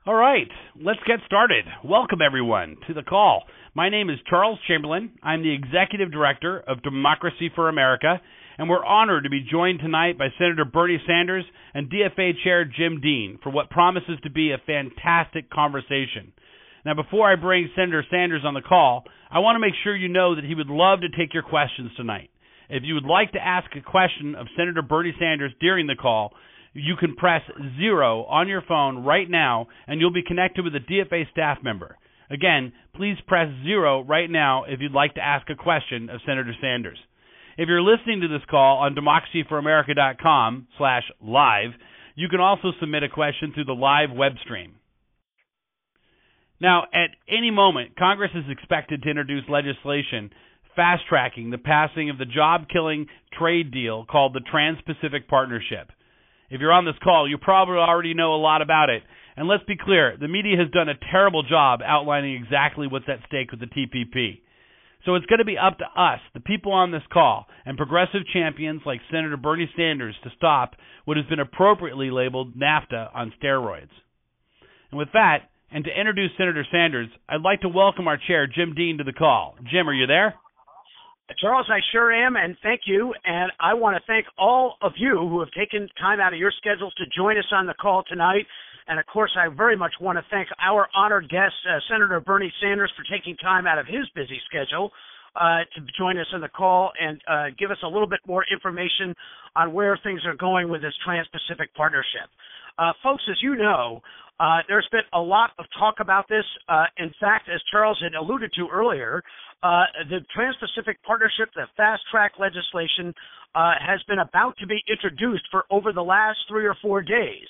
All right, let's get started. Welcome, everyone, to the call. My name is Charles Chamberlain. I'm the Executive Director of Democracy for America, and we're honored to be joined tonight by Senator Bernie Sanders and DFA Chair Jim Dean for what promises to be a fantastic conversation. Now, before I bring Senator Sanders on the call, I want to make sure you know that he would love to take your questions tonight. If you would like to ask a question of Senator Bernie Sanders during the call, you can press 0 on your phone right now, and you'll be connected with a DFA staff member. Again, please press 0 right now if you'd like to ask a question of Senator Sanders. If you're listening to this call on democracyforamerica.com/live, you can also submit a question through the live web stream. Now, at any moment, Congress is expected to introduce legislation fast-tracking the passing of the job-killing trade deal called the Trans-Pacific Partnership. If you're on this call, you probably already know a lot about it. And let's be clear, the media has done a terrible job outlining exactly what's at stake with the TPP. So it's going to be up to us, the people on this call, and progressive champions like Senator Bernie Sanders to stop what has been appropriately labeled NAFTA on steroids. And with that, and to introduce Senator Sanders, I'd like to welcome our chair, Jim Dean, to the call. Jim, are you there? Charles, I sure am, and thank you. And I want to thank all of you who have taken time out of your schedules to join us on the call tonight. And, of course, I very much want to thank our honored guest, Senator Bernie Sanders, for taking time out of his busy schedule to join us on the call and give us a little bit more information on where things are going with this Trans-Pacific Partnership. Folks, as you know, there's been a lot of talk about this. In fact, as Charles had alluded to earlier, the Trans-Pacific Partnership, the fast-track legislation, has been about to be introduced for over the last 3 or 4 days.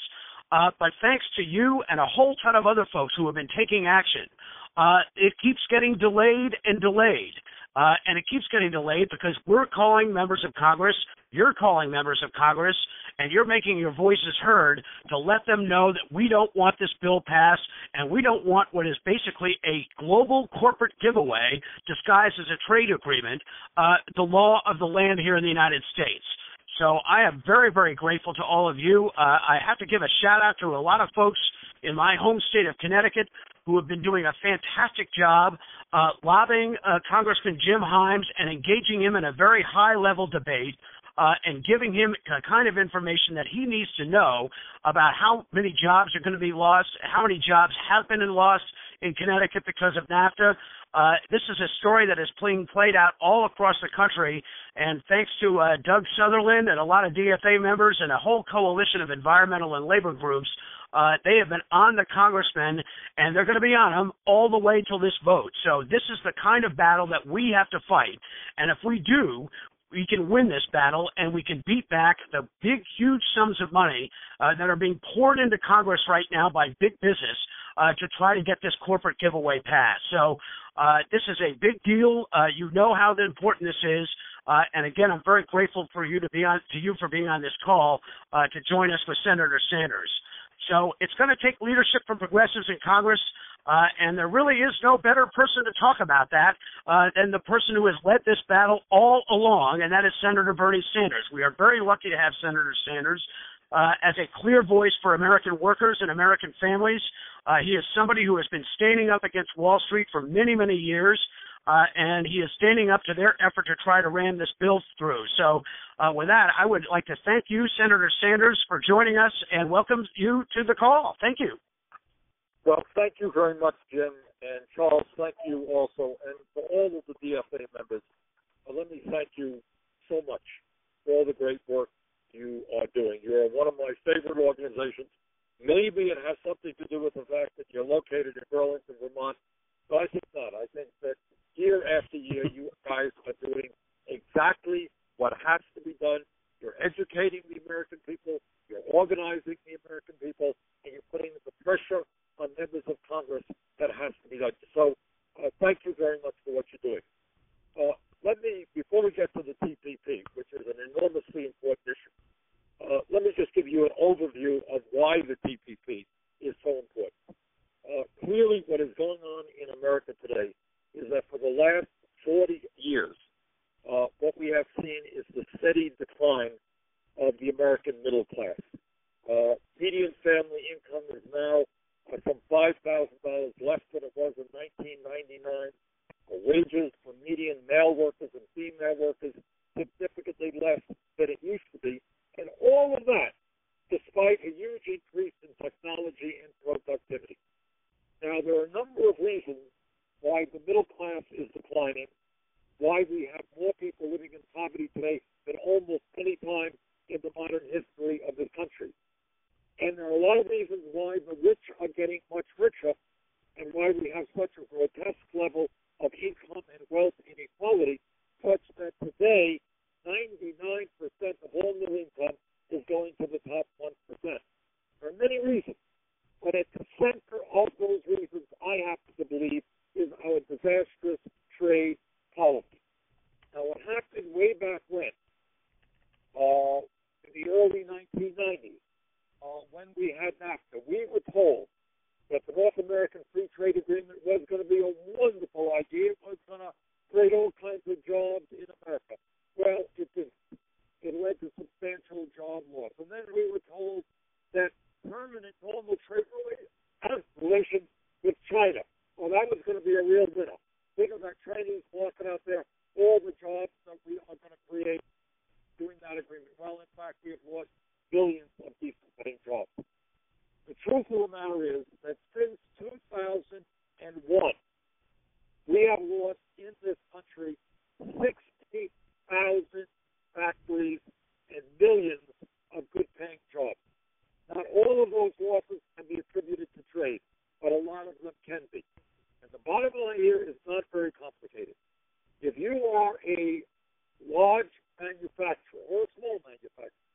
But thanks to you and a whole ton of other folks who have been taking action, it keeps getting delayed and delayed. And it keeps getting delayed because we're calling members of Congress, you're calling members of Congress, and you're making your voices heard to let them know that we don't want this bill passed, and we don't want what is basically a global corporate giveaway disguised as a trade agreement, the law of the land here in the United States. So I am very, very grateful to all of you. I have to give a shout-out to a lot of folks in my home state of Connecticut who have been doing a fantastic job lobbying Congressman Jim Himes and engaging him in a very high-level debate and giving him the kind of information that he needs to know about how many jobs are going to be lost, how many jobs have been lost in Connecticut because of NAFTA. This is a story that is being played out all across the country, and thanks to Doug Sutherland and a lot of DFA members and a whole coalition of environmental and labor groups, they have been on the congressmen, and they're going to be on them all the way till this vote. So this is the kind of battle that we have to fight, and if we do, we can win this battle, and we can beat back the big, huge sums of money that are being poured into Congress right now by big business to try to get this corporate giveaway passed. So this is a big deal. You know how important this is. And again, I'm very grateful for you for being on this call to join us with Senator Sanders. So it's going to take leadership from progressives in Congress, and there really is no better person to talk about that than the person who has led this battle all along, and that is Senator Bernie Sanders. We are very lucky to have Senator Sanders as a clear voice for American workers and American families. He is somebody who has been standing up against Wall Street for many, many years, and he is standing up to their effort to try to ram this bill through. So with that, I would like to thank you, Senator Sanders, for joining us and welcome you to the call. Thank you. Well, thank you very much, Jim. And Charles, thank you also. And for all of the DFA members, let me thank you so much for all the great work you are doing. You're one of my favorite organizations. Maybe it has something to do with the fact that you're located in Burlington, Vermont, but I think not. I think that year after year, you guys are doing exactly what has to be done. You're educating the American people, you're organizing the American people, and you're putting the pressure on members of Congress that has to be done. So thank you very much for what you're doing. Before we get to the TPP, which is an enormously important issue, let me just give you an overview of why the TPP is so important. Clearly, what is going on in America today is that for the last 40 years, what we have seen is the steady decline of the American middle class. Median family income is now from $5,000 $5,000 less than it was in 1999. The wages for median male workers and female workers significantly less than it used to be. And all of that, despite a huge increase in technology and productivity. Now, there are a number of reasons why the middle class is declining, why we have more people living in poverty today than almost any time in the modern history of this country. And there are a lot of reasons why the rich are getting much richer and why we have such a grotesque level of income and wealth inequality, such that today 99% of all middle income is going to the top 1%. There are many reasons, but at the center of those reasons, I happen to believe, is our disastrous trade policy. Now, what happened way back when, in the early 1990s, when we had NAFTA, we were told that the North American Free Trade Agreement was going to be a wonderful idea. It was going to create all kinds of jobs in America. Well, it didn't. It led to substantial job loss. And then we were told that permanent normal trade relations with China, well, that was going to be a real winner. Think of that Chinese walking out there, all the jobs that we are going to create doing that agreement. Well, in fact, we have lost billions of decent-paying jobs. The truth of the matter is that since 2001, we have lost in this country 60,000 factories and millions of good-paying jobs. Not all of those losses can be attributed to trade, but a lot of them can be. And the bottom line here is not very complicated. If you are a large manufacturer or a small manufacturer,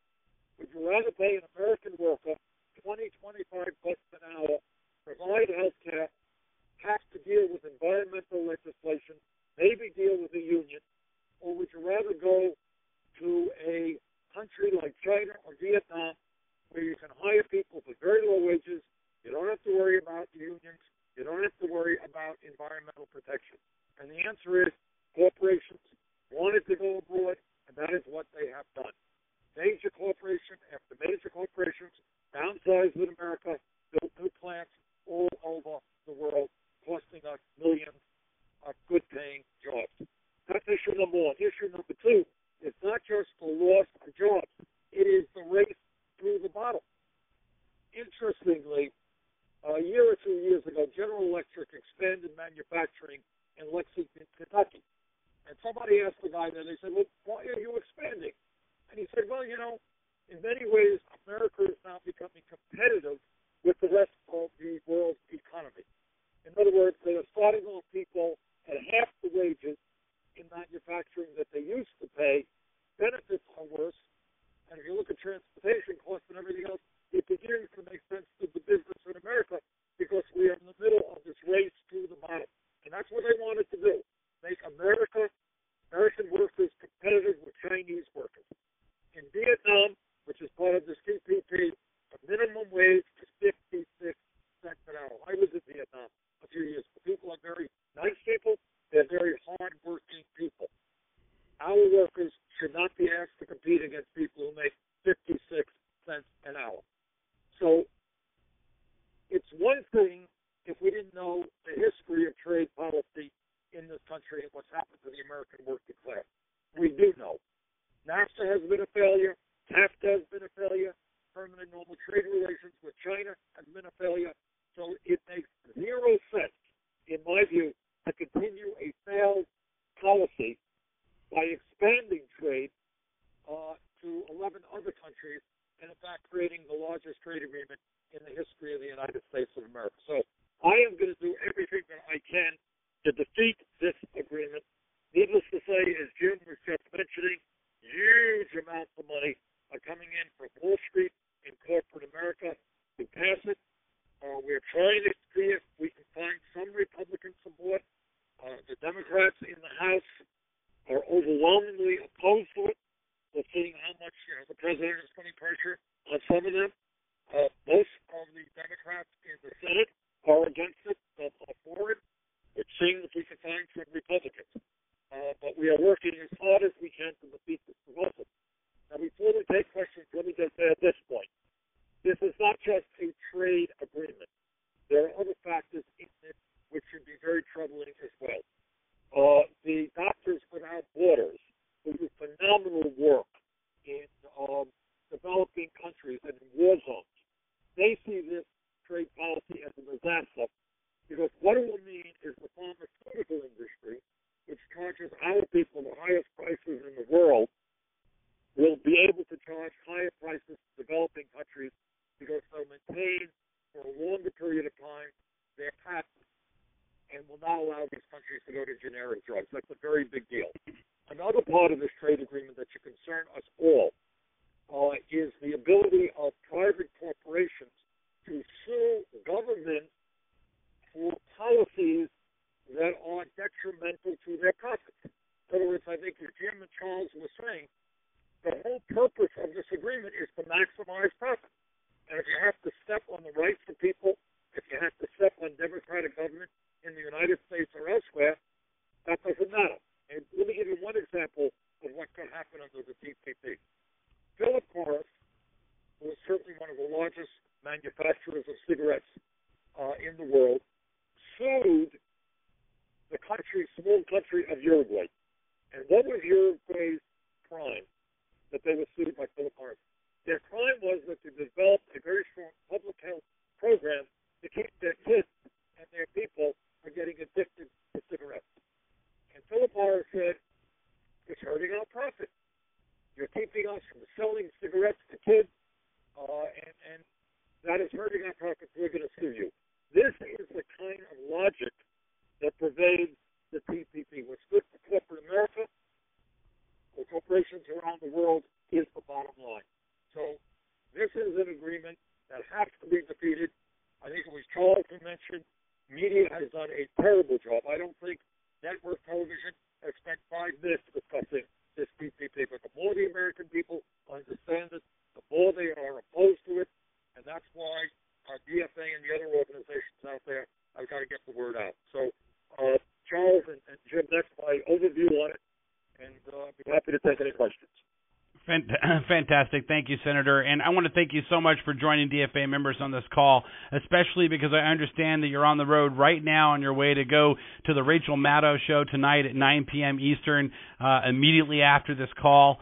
would you rather pay an American worker $20, $25 an hour, provide health care, have to deal with environmental legislation, maybe deal with a union, or would you rather go to a country like China or Vietnam where you can hire people for very low wages, you don't have to worry about unions, you don't have to worry about environmental protection? And the answer is corporations wanted to go abroad, and that is what they have done. Major corporation after major corporations downsized in America, built new plants all over the world, costing us millions of good-paying jobs. That's issue number one. Issue number two is not just the loss of jobs. It is the race through the bottle. Interestingly, a year or 2 years ago, General Electric expanded manufacturing in Lexington, Kentucky. And somebody asked the guy there, they said, well, why are you expanding? And he said, well, in many ways, America is now becoming competitive with the rest of the world's economy. In other words, they are starting off people at half the wages in manufacturing that they used to pay. Benefits are worse. And if you look at transportation costs and everything else, it begins to make sense to the business in America because we are in the middle of this race to the bottom. And that's what they wanted to do, make American workers competitive with Chinese workers. In Vietnam, which is part of the Tpp, the minimum wage is 56 cents an hour. I was in Vietnam a few years ago. People are very nice people. They're very hard-working people. Our workers should not be asked to compete against people who make 56 cents an hour. So it's one thing if we didn't know the history of trade policy in this country and what's happened to the American working class. We do know. NAFTA has been a failure. NAFTA has been a failure. Permanent normal trade relations with China has been a failure. So it makes zero sense, in my view, to continue a failed policy by expanding trade to 11 other countries and, in fact, creating the largest trade agreement in the history of the United States of America. So I am going to do everything that I can to defeat this agreement. Needless to say, as Jim was just mentioning, huge amounts of money are coming in from Wall Street and corporate America to pass it. We're trying to see if we can find some Republican support. The Democrats in the House are overwhelmingly opposed to it. We're seeing how much the president is putting pressure on some of them. Most of the Democrats in the Senate are against it, are for it. We're seeing if we can find some Republicans. But we are working as hard as we can to defeat this proposal. Now, before we take questions, let me just say at this point, this is not just a trade agreement. There are other they see this trade policy as a disaster because what it will mean is the pharmaceutical industry, which charges our people the highest prices in the world, will be able to charge higher prices to developing countries because they'll maintain for a longer period of time their patents and will not allow these countries to go to generic drugs. That's a very big deal. Another part of this trade agreement that should concern us all is the ability of private corporations to sue governments for policies that are detrimental to their profits. In other words, I think as Jim and Charles were saying, the whole purpose of this agreement is to maximize profit. And if you have to step on the rights of people, if you have to step on democratic government in the United States or elsewhere, that doesn't matter. And let me give you one example of what could happen under the TPP. Philip Morris, who is certainly one of the largest manufacturers of cigarettes in the world, sued the small country of Uruguay. And what was Uruguay's crime that they were sued by Philip Morris? Their crime was that they developed a very strong public health program to keep their kids and their people from getting addicted to cigarettes. And Philip Morris said, it's hurting our profit. You're keeping us from selling cigarettes to kids, and that is hurting our profits. We're going to sue you. This is the kind of logic that pervades the TPP. What's good for corporate America, for corporations around the world, is the bottom line. So this is an agreement that has to be defeated. I think it was Charles who mentioned media has done a terrible job. I don't think network television has spent 5 minutes discussing this TPP, but the more the American people understand it, the more they are opposed to it, and that's why our DFA and the other organizations out there have got to get the word out. So, Charles and Jim, that's my overview on it, and I'd be happy to take any questions. Fantastic. Thank you, Senator. And I want to thank you so much for joining DFA members on this call, especially because I understand that you're on the road right now on your way to go to the Rachel Maddow show tonight at 9 p.m. Eastern, immediately after this call,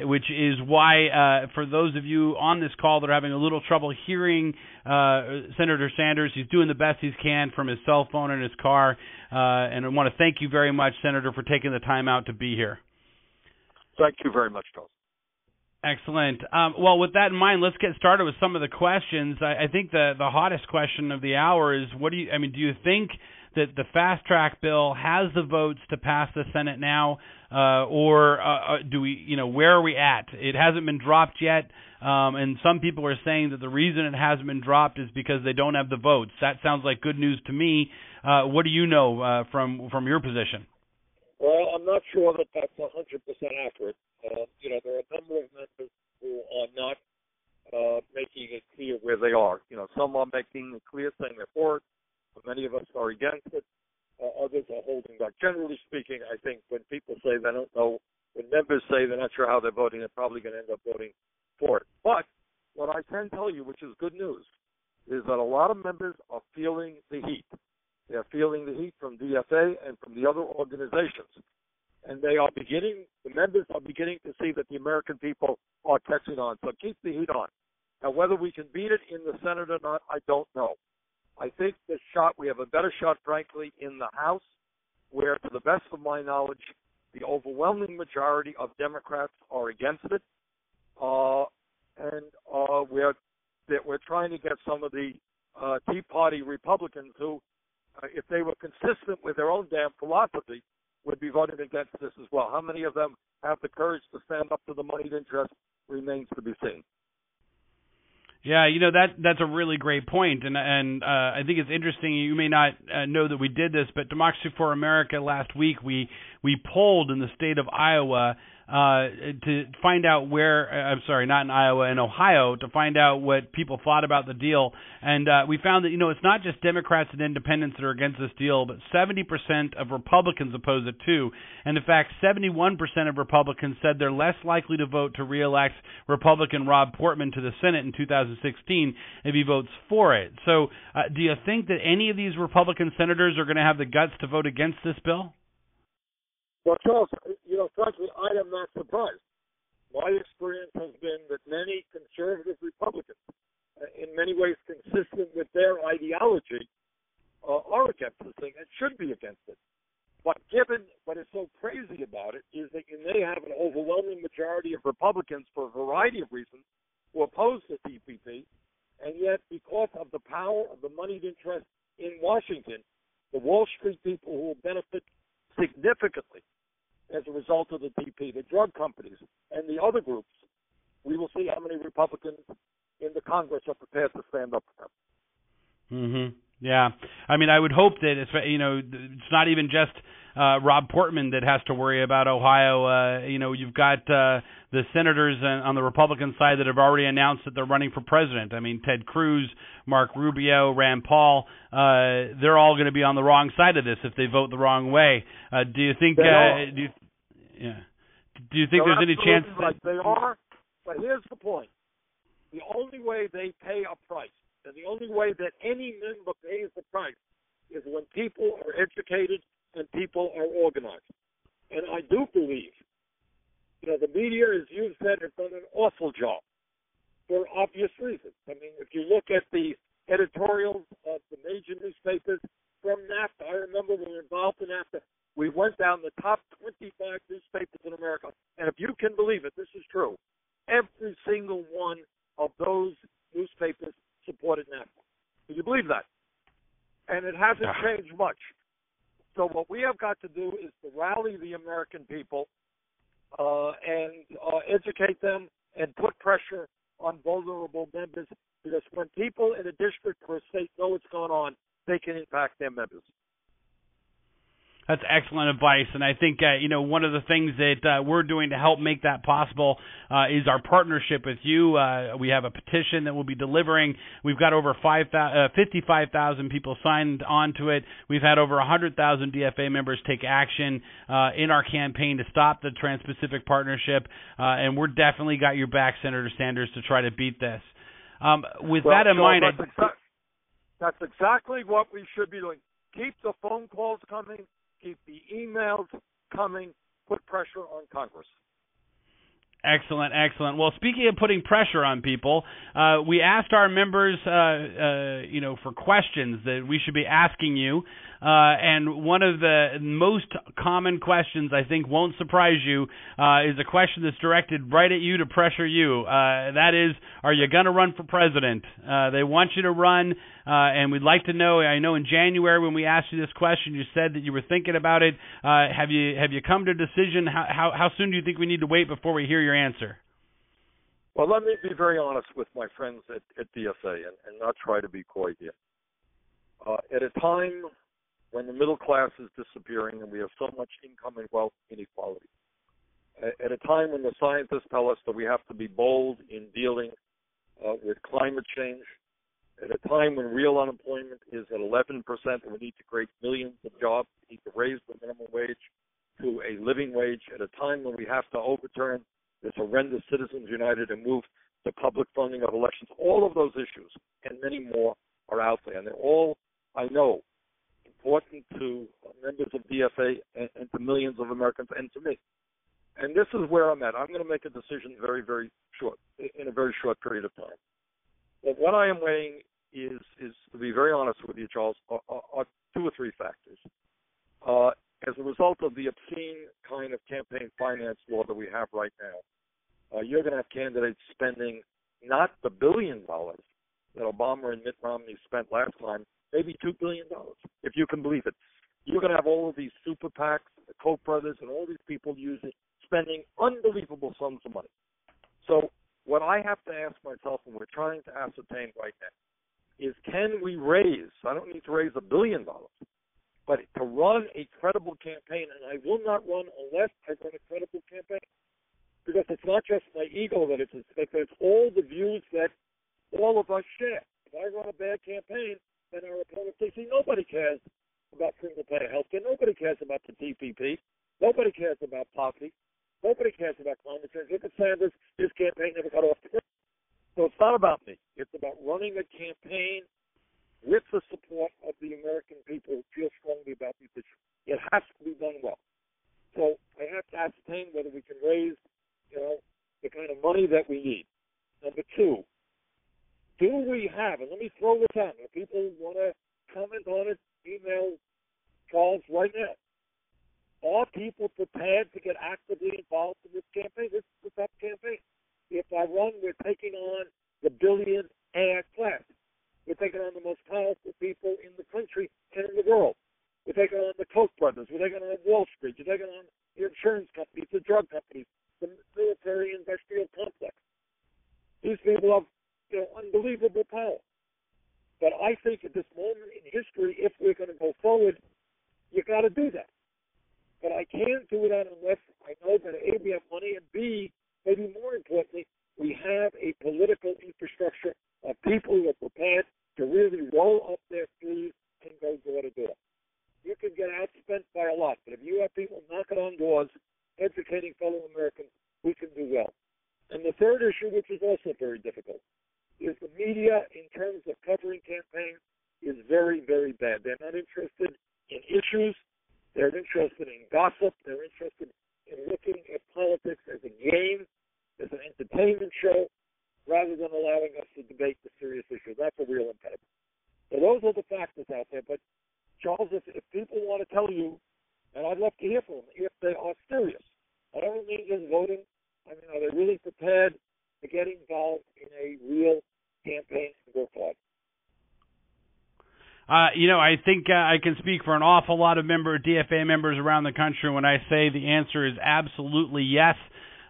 which is why for those of you on this call that are having a little trouble hearing Senator Sanders, he's doing the best he can from his cell phone in his car. And I want to thank you very much, Senator, for taking the time out to be here. Thank you very much, Charles. Excellent. Well, with that in mind, let's get started with some of the questions. I think the hottest question of the hour is, do you think that the fast track bill has the votes to pass the Senate now, or do we, where are we at? It hasn't been dropped yet, and some people are saying that the reason it hasn't been dropped is because they don't have the votes. That sounds like good news to me. What do you know from your position? Well, I'm not sure that that's 100% accurate. There are a number of members who are not making it clear where they are. Some are making it clear, saying they're for it. Many of us are against it. Others are holding back. Generally speaking, I think when people say they don't know, when members say they're not sure how they're voting, they're probably going to end up voting for it. But what I can tell you, which is good news, is that a lot of members are feeling the heat. They're feeling the heat from DFA and from the other organizations. And the members are beginning to see that the American people are catching on. So keep the heat on. Now, whether we can beat it in the Senate or not, I don't know. I think we have a better shot, frankly, in the House, where, to the best of my knowledge, the overwhelming majority of Democrats are against it. We're trying to get some of the Tea Party Republicans who, if they were consistent with their own damn philosophy, would be voting against this as well. How many of them have the courage to stand up to the moneyed interest remains to be seen. Yeah, that's a really great point, and I think it's interesting. You may not know that we did this, but Democracy for America last week we polled in the state of Iowa to find out in Ohio, to find out what people thought about the deal. And we found that, it's not just Democrats and independents that are against this deal, but 70% of Republicans oppose it too. And in fact, 71% of Republicans said they're less likely to vote to re-elect Republican Rob Portman to the Senate in 2016 if he votes for it. So do you think that any of these Republican senators are going to have the guts to vote against this bill? Well, Charles, frankly, I am not surprised. My experience has been that many conservative Republicans in in many ways consistent with their ideology, are against this thing and should be against it. But given what is so crazy about it is that you may have an overwhelming majority of Republicans for a variety of reasons who oppose the TPP, and yet because of the power of the moneyed interest in Washington, the Wall Street people who will benefit significantly as a result of the TPP, the drug companies and the other groups, we will see how many Republicans in the Congress are prepared to stand up for them. Mm-hmm. Yeah, I mean, I would hope that it's not even just Rob Portman that has to worry about Ohio. You've got the senators on the Republican side that have already announced that they're running for president. I mean, Ted Cruz, Mark Rubio, Rand Paul, they're all going to be on the wrong side of this if they vote the wrong way. Do you think? Do you think there's any chance? Right. They are, but here's the point: the only way they pay a price, and the only way that any member pays the price, is when people are educated and people are organized. And I do believe, the media, as you said, has done an awful job for obvious reasons. I mean, if you look at the editorials of the major newspapers from NAFTA, I remember when we were involved in NAFTA, we went down the top 25 newspapers in America. And if you can believe it, this is true. Every single one of those newspapers supported NAFTA. Can you believe that? And it hasn't changed much. So what we have got to do is to rally the American people and educate them and put pressure on vulnerable members, because when people in a district or a state know what's going on, they can impact their members. That's excellent advice, and I think one of the things that we're doing to help make that possible is our partnership with you. We have a petition that we'll be delivering. We've got over 55,000 people signed on to it. We've had over 100,000 DFA members take action in our campaign to stop the Trans-Pacific Partnership, and we're definitely got your back, Senator Sanders, to try to beat this. With that in mind, that's exactly what we should be doing. Keep the phone calls coming. Keep the emails coming. Put pressure on Congress. Excellent, excellent. Well, speaking of putting pressure on people, we asked our members, for questions that we should be asking you. And one of the most common questions, I think won't surprise you, is a question that's directed right at you to pressure you. That is, are you going to run for president? They want you to run, and we'd like to know. I know in January when we asked you this question, you said that you were thinking about it. Have you come to a decision? How soon do you think we need to wait before we hear your answer? Well, let me be very honest with my friends at DFA and not try to be coy here. At a time when the middle class is disappearing and we have so much income and wealth inequality, at a time when the scientists tell us that we have to be bold in dealing with climate change, at a time when real unemployment is at 11% and we need to create millions of jobs, we need to raise the minimum wage to a living wage, at a time when we have to overturn this horrendous Citizens United and move the public funding of elections, all of those issues and many more are out there. And they're all, I know, important to members of DFA and to millions of Americans and to me. And this is where I'm at. I'm going to make a decision very, very short, in a very short period of time. But what I am weighing is to be very honest with you, Charles, are two or three factors. As a result of the obscene kind of campaign finance law that we have right now, you're going to have candidates spending not the $1 billion that Obama and Mitt Romney spent last time, maybe $2 billion, if you can believe it. You're going to have all of these super PACs, the Koch brothers, and all these people spending unbelievable sums of money. So what I have to ask myself, and we're trying to ascertain right now, is can we raise, I don't need to raise $1 billion, but to run a credible campaign, and I will not run unless I run a credible campaign. Because it's not just my ego that it's all the views that all of us share. If I run a bad campaign, then our opponents say, see, nobody cares about single-payer health care. Nobody cares about the TPP. Nobody cares about poverty. Nobody cares about climate change. Look at Sanders. His campaign never got off the ground. So it's not about me. It's about running a campaign with the support of the American people who feel strongly about these issues. It has to be done well. So I have to ascertain whether we can raise, the kind of money that we need. Number two, Do we have, and let me throw this out, if people want to comment on it, email Charles right now. Are people prepared to get actively involved in this campaign? This is a tough campaign. If I run, we're taking on the billionaire class. We're taking on the most powerful people in the country and in the world. We're taking on the Koch brothers. We're taking on Wall Street. We're taking on the insurance companies, the drug companies, the military-industrial complex. These people have unbelievable power. But I think at this moment in history, if we're going to go forward, you got to do that. But I can't do that unless I know that A, we have money, and B, maybe more importantly, we have a political infrastructure of people who are prepared to really roll up their sleeves and go door to door. You can get outspent by a lot, but if you have people knocking on doors, educating fellow Americans, we can do well. And the third issue, which is also very difficult, is the media, in terms of covering campaigns, is very, very bad. They're not interested in issues. They're interested in gossip. They're interested in looking at politics as a game, as an entertainment show, rather than allowing us to debate the serious issues. That's a real impediment. So those are the factors out there. But, Charles, if people want to tell you, and I'd love to hear from them, if they are serious, I don't mean just voting. I mean, are they really prepared to get involved in a real campaign and work hard? I think I can speak for an awful lot of DFA members around the country when I say the answer is absolutely yes.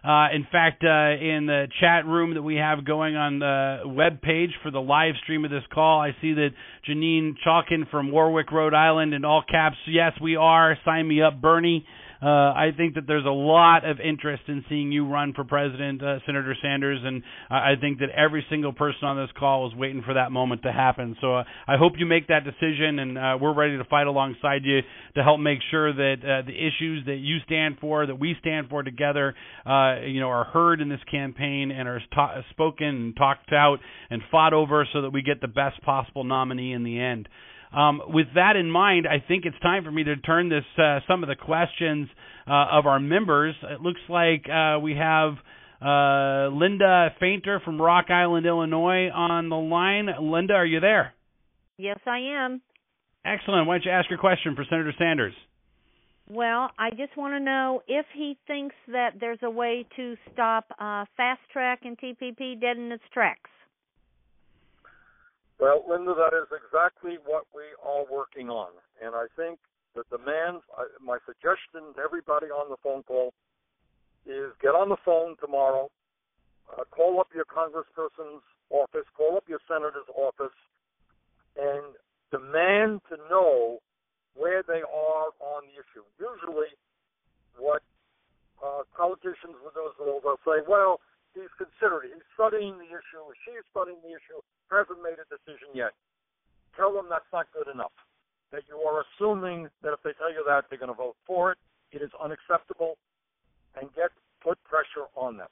In fact, in the chat room that we have going on the web page for the live stream of this call, I see that Janine Chalkin from Warwick, Rhode Island, in all caps, yes, we are. Sign me up, Bernie. I think that there's a lot of interest in seeing you run for president, Senator Sanders, and I think that every single person on this call is waiting for that moment to happen. So I hope you make that decision, and we're ready to fight alongside you to help make sure that the issues that you stand for, that we stand for together, are heard in this campaign and are spoken and talked out and fought over so that we get the best possible nominee in the end. With that in mind, I think it's time for me to turn some of the questions of our members. It looks like we have Linda Fainter from Rock Island, Illinois on the line. Linda, are you there? Yes, I am. Excellent. Why don't you ask your question for Senator Sanders? Well, I just want to know if he thinks that there's a way to stop Fast Track and TPP dead in its tracks. Well, Linda, that is exactly what we are working on. And I think the demands, my suggestion to everybody on the phone call is get on the phone tomorrow, call up your congressperson's office, call up your senator's office, and demand to know where they are on the issue. Usually what politicians will do is they'll say, well, he's considering, he's studying the issue, or she's studying the issue, hasn't made a decision yet. Tell them that's not good enough, that you are assuming that if they tell you that, they're going to vote for it. It is unacceptable, and put pressure on them.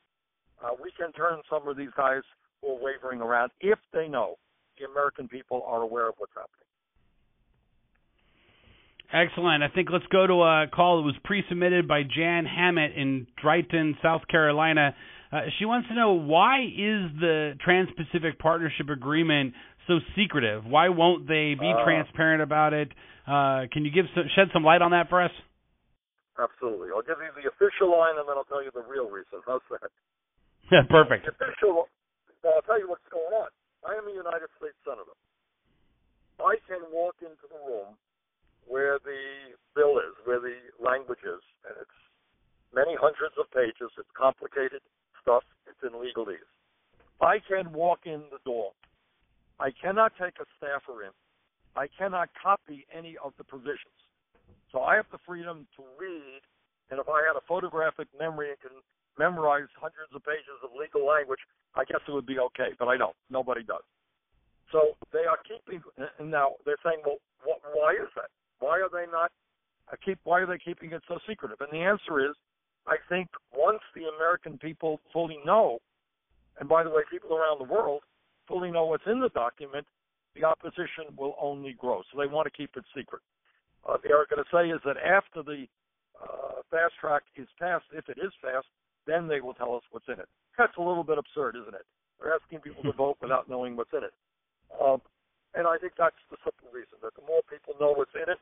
We can turn some of these guys who are wavering around if they know the American people are aware of what's happening. Excellent. I think let's go to a call that was pre-submitted by Jan Hammett in Drayton, South Carolina. She wants to know, why is the Trans-Pacific Partnership Agreement so secretive? Why won't they be transparent about it? Can you shed some light on that for us? Absolutely. I'll give you the official line, and then I'll tell you the real reason. How's that? Perfect. Well, I'll tell you what's going on. I am a United States Senator. I can walk into the room where the bill is, where the language is, and it's many hundreds of pages. It's complicated stuff. It's in legalese. I can walk in the door. I cannot take a staffer in. I cannot copy any of the provisions. So I have the freedom to read, and if I had a photographic memory and can memorize hundreds of pages of legal language, I guess it would be okay, but I don't. Nobody does. So they are keeping, and now they're saying, well, why is that? Why are they keeping it so secretive? And the answer is, I think once the American people fully know, and by the way, people around the world fully know what's in the document, the opposition will only grow. So they want to keep it secret. They are going to say is that after the fast track is passed, if it is passed, then they will tell us what's in it. That's a little bit absurd, isn't it? They're asking people to vote without knowing what's in it. And I think that's the simple reason, that the more people know what's in it,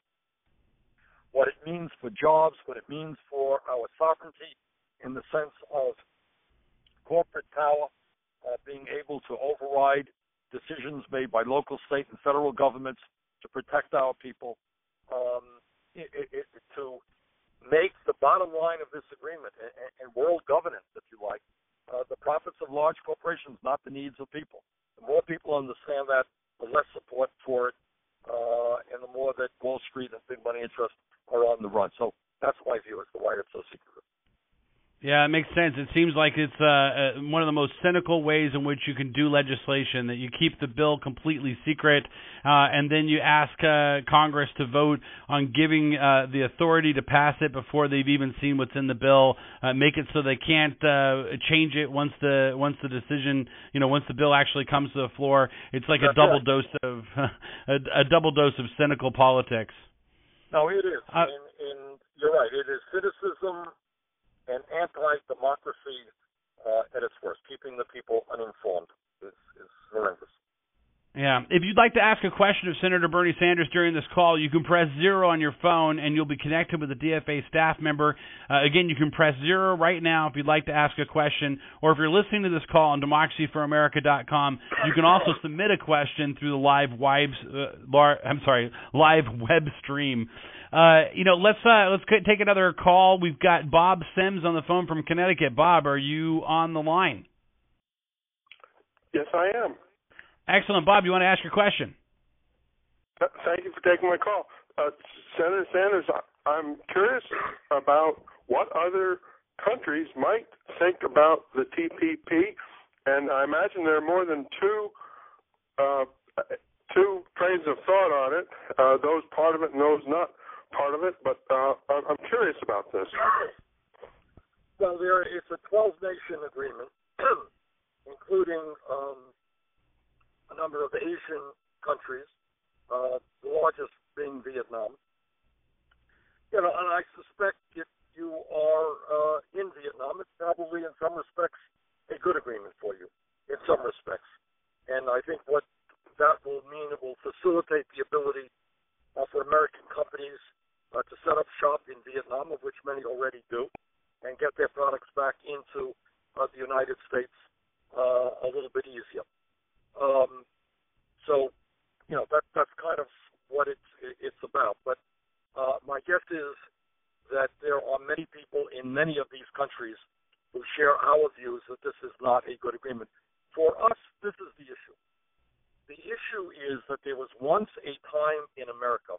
what it means for jobs, what it means for our sovereignty in the sense of corporate power being able to override decisions made by local, state, and federal governments to protect our people, to make the bottom line of this agreement and world governance, if you like, the profits of large corporations, not the needs of people. The more people understand that, the less support for it, and the more that Wall Street and big money interests are on the run. So that's my view as to why it's so secretive. Yeah, it makes sense. It seems like it's one of the most cynical ways in which you can do legislation, that you keep the bill completely secret, and then you ask Congress to vote on giving the authority to pass it before they've even seen what's in the bill, make it so they can't change it once the decision, once the bill actually comes to the floor. It's like a double dose of a double dose of cynical politics. No, it is. And you're right. It is cynicism and anti-democracy at its worst. Keeping the people uninformed is horrendous. Yeah. If you'd like to ask a question of Senator Bernie Sanders during this call, you can press 0 on your phone, and you'll be connected with a DFA staff member. Again, you can press 0 right now if you'd like to ask a question, or if you're listening to this call on democracyforamerica.com, you can also submit a question through the live web stream. Let's take another call. We've got Bob Sims on the phone from Connecticut. Bob, are you on the line? Yes, I am. Excellent. Bob, you want to ask your question? Thank you for taking my call. Senator Sanders, I'm curious about what other countries might think about the TPP, and I imagine there are more than two trains of thought on it, those part of it and those not part of it, but I'm curious about this. Well, it's a 12-nation agreement, including a number of Asian countries, the largest being Vietnam. And I suspect if you are in Vietnam, it's probably in some respects a good agreement for you, in some respects. And I think what that will mean, it will facilitate the ability for American companies to set up shop in Vietnam, of which many already do, and get their products back into the United States a little bit easier. That's kind of what it's about. But my guess is that there are many people in many of these countries who share our views that this is not a good agreement. For us, this is the issue. The issue is that there was once a time in America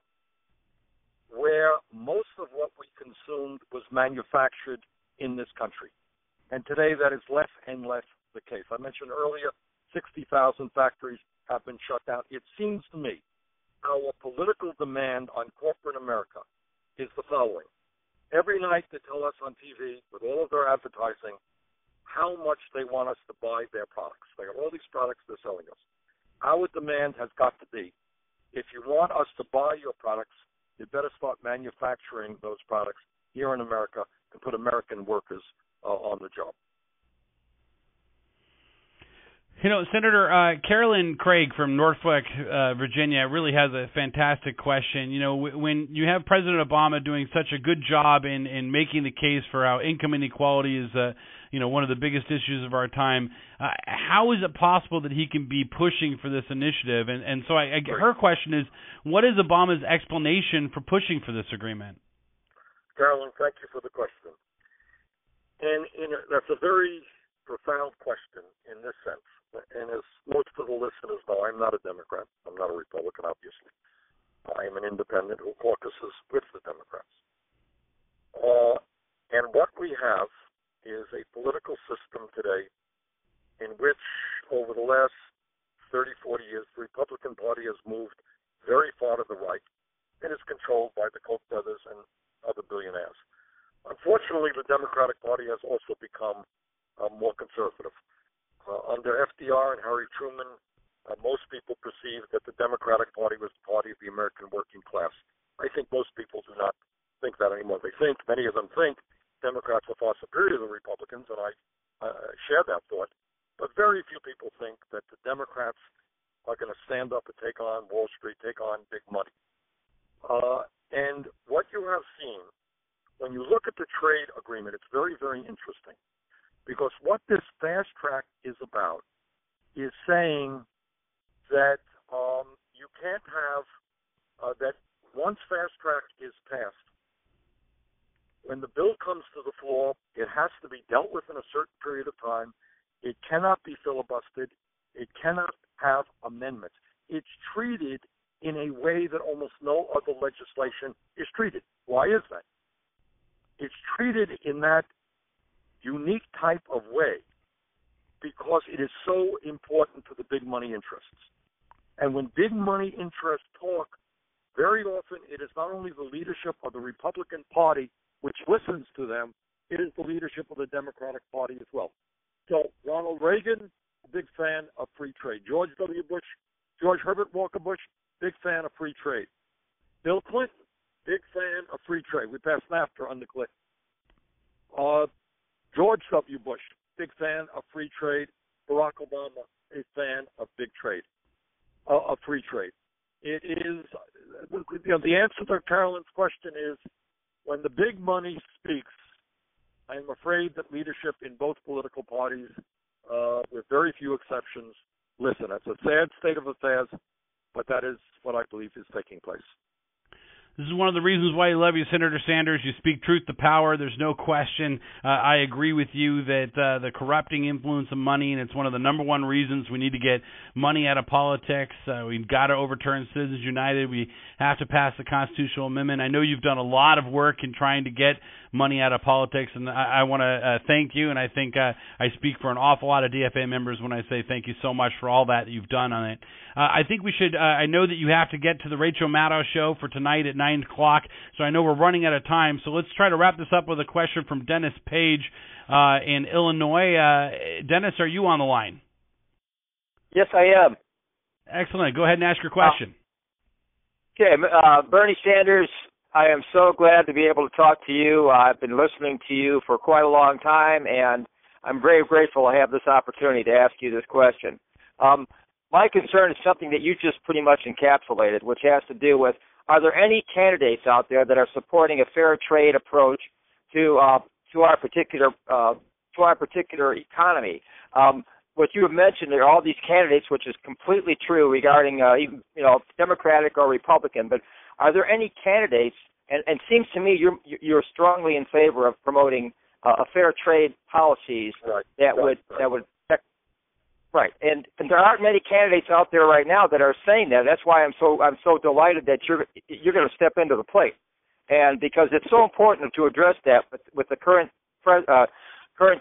where most of what we consumed was manufactured in this country. And today that is less and less the case. I mentioned earlier 60,000 factories have been shut down. It seems to me our political demand on corporate America is the following. Every night they tell us on TV with all of their advertising how much they want us to buy their products. They have all these products they're selling us. Our demand has got to be, if you want us to buy your products, you better start manufacturing those products here in America and put American workers on the job. Senator Carolyn Craig from Norfolk, Virginia, really has a fantastic question. When you have President Obama doing such a good job in making the case for how income inequality is, one of the biggest issues of our time, how is it possible that he can be pushing for this initiative? And so her question is, what is Obama's explanation for pushing for this agreement? Carolyn, thank you for the question. And that's a very profound question in this sense. And as most of the listeners know, I'm not a Democrat. I'm not a Republican, obviously. I am an independent who caucuses with the Democrats. And what we have is a political system today in which, over the last 30, 40 years, the Republican Party has moved very far to the right and is controlled by the Koch brothers and other billionaires. Unfortunately, the Democratic Party has also become more conservative. Under FDR and Harry Truman, most people perceived that the Democratic Party was the party of the American working class. I think most people do not think that anymore. Many of them think, Democrats are far superior to the Republicans, and I share that thought. But very few people think that the Democrats are going to stand up and take on Wall Street, take on big money. And what you have seen, when you look at the trade agreement, it's very, very interesting. Because what this fast track is about is saying that you can't have that once fast track is passed, when the bill comes to the floor, it has to be dealt with in a certain period of time. It cannot be filibustered. It cannot have amendments. It's treated in a way that almost no other legislation is treated. Why is that? It's treated in that unique type of way because it is so important to the big money interests. And when big money interests talk, very often it is not only the leadership of the Republican Party which listens to them, it is the leadership of the Democratic Party as well. So Ronald Reagan, big fan of free trade. George W. Bush, George Herbert Walker Bush, big fan of free trade. Bill Clinton, big fan of free trade. We passed NAFTA under Clinton. George W. Bush, big fan of free trade. Barack Obama, a fan of big trade, of free trade. It is, the answer to Carolyn's question is, when the big money speaks, I am afraid that leadership in both political parties, with very few exceptions, listen. It's a sad state of affairs, but that is what I believe is taking place. This is one of the reasons why I love you, Senator Sanders. You speak truth to power. There's no question. I agree with you that the corrupting influence of money, and it's one of the number one reasons we need to get money out of politics. We've got to overturn Citizens United. We have to pass the constitutional amendment. I know you've done a lot of work in trying to get money out of politics, and I want to thank you, and I think I speak for an awful lot of DFA members when I say thank you so much for all that you've done on it. I think we should, I know that you have to get to the Rachel Maddow show for tonight at 9 o'clock, so I know we're running out of time, so let's try to wrap this up with a question from Dennis Page in Illinois. Dennis, are you on the line? Yes, I am. Excellent. Go ahead and ask your question. Okay, Bernie Sanders, I am so glad to be able to talk to you. I've been listening to you for quite a long time, and I'm very grateful to have this opportunity to ask you this question. My concern is something that you just pretty much encapsulated, which has to do with, are there any candidates out there that are supporting a fair trade approach to our particular economy? What you have mentioned, there are all these candidates, which is completely true regarding Democratic or Republican. But are there any candidates? And it seems to me you're strongly in favor of promoting a fair trade policies that would. Right, and there aren't many candidates out there right now that are saying that. That's why I'm so delighted that you're going to step into the plate, and because it's so important to address that with the current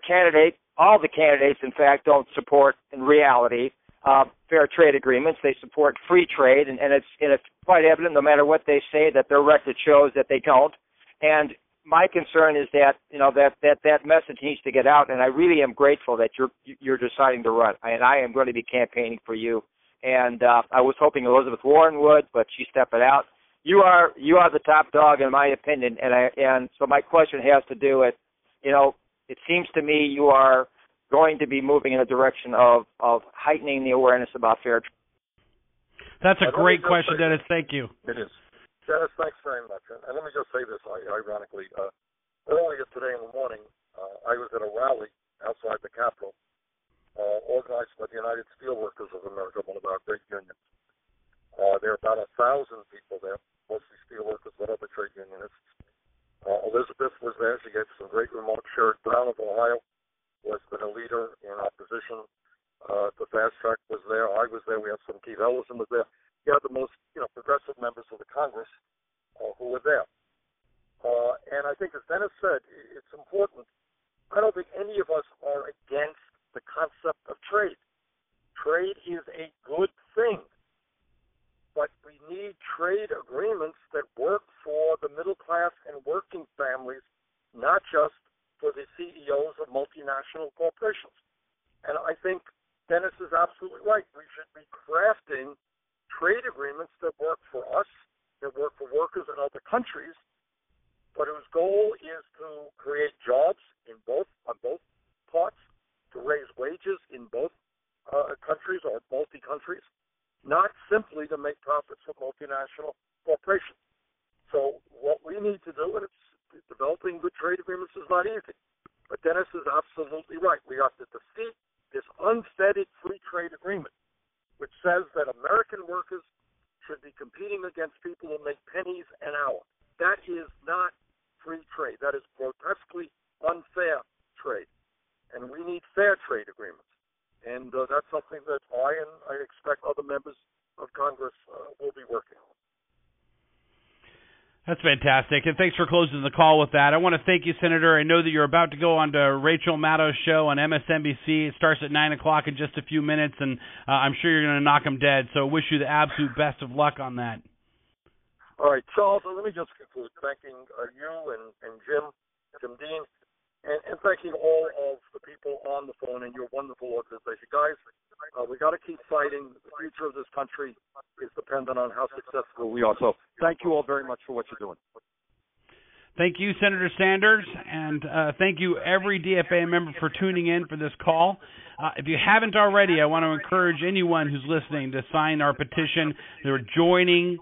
candidate. All the candidates, in fact, don't support in reality fair trade agreements. They support free trade, and it's quite evident, no matter what they say, that their record shows that they don't. And my concern is that that message needs to get out, and I really am grateful that you're deciding to run, and I am going to be campaigning for you. And I was hoping Elizabeth Warren would, but she stepped it out. You are the top dog, in my opinion, and so my question has to do with, it seems to me you are going to be moving in a direction of heightening the awareness about fair trade. That's a great question, Dennis. Thank you. It is. Dennis, thanks very much. And let me just say this, ironically. Earlier today in the morning, I was at a rally outside the Capitol organized by the United Steelworkers of America, one of our great unions. There are about 1,000 people there, mostly steelworkers, but other trade unionists. Elizabeth was there. She gave some great remarks. Sherrod Brown of Ohio was been a leader in opposition. The Fast Track was there. I was there. We had some Keith Ellison was there. You had the most progressive members of the Congress who were there. And I think, as Dennis said, it's important. I don't think any of us are against the concept of trade. Trade is a good thing. But we need trade agreements that work for the middle class and working families, not just for the CEOs of multinational corporations. And I think Dennis is absolutely right. We should be crafting trade agreements that work for us, that work for workers in other countries, but whose goal is to create jobs on both parts to raise wages in both countries or multi-countries, not simply to make profits for multinational corporations. So what we need to do, and it's developing good trade agreements is not easy, but Dennis is absolutely right. We have to defeat this unfettered free trade agreement, which says that American workers should be competing against people who make pennies an hour. That is not free trade. That is grotesquely unfair trade. And we need fair trade agreements. And that's something that I expect other members of Congress will be working on. That's fantastic, and thanks for closing the call with that. I want to thank you, Senator. I know that you're about to go on to Rachel Maddow's show on MSNBC. It starts at 9 o'clock in just a few minutes, and I'm sure you're going to knock them dead, so I wish you the absolute best of luck on that. All right, Charles, let me just conclude thanking you and Jim Dean, and thanking all of the people on the phone and your wonderful organization. Guys, we got to keep fighting. The future of this country is dependent on how successful we are. So thank you all very much for what you're doing. Thank you, Senator Sanders, and thank you, every DFA member, for tuning in for this call. If you haven't already, I want to encourage anyone who's listening to sign our petition. They're joining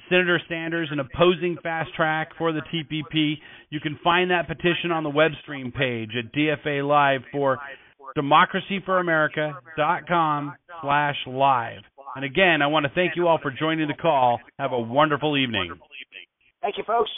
Senator Sanders in opposing fast track for the TPP. You can find that petition on the web stream page at DFA Live for democracyforamerica.com/live. And again, I want to thank you all for joining the call. Have a wonderful evening. Thank you, folks.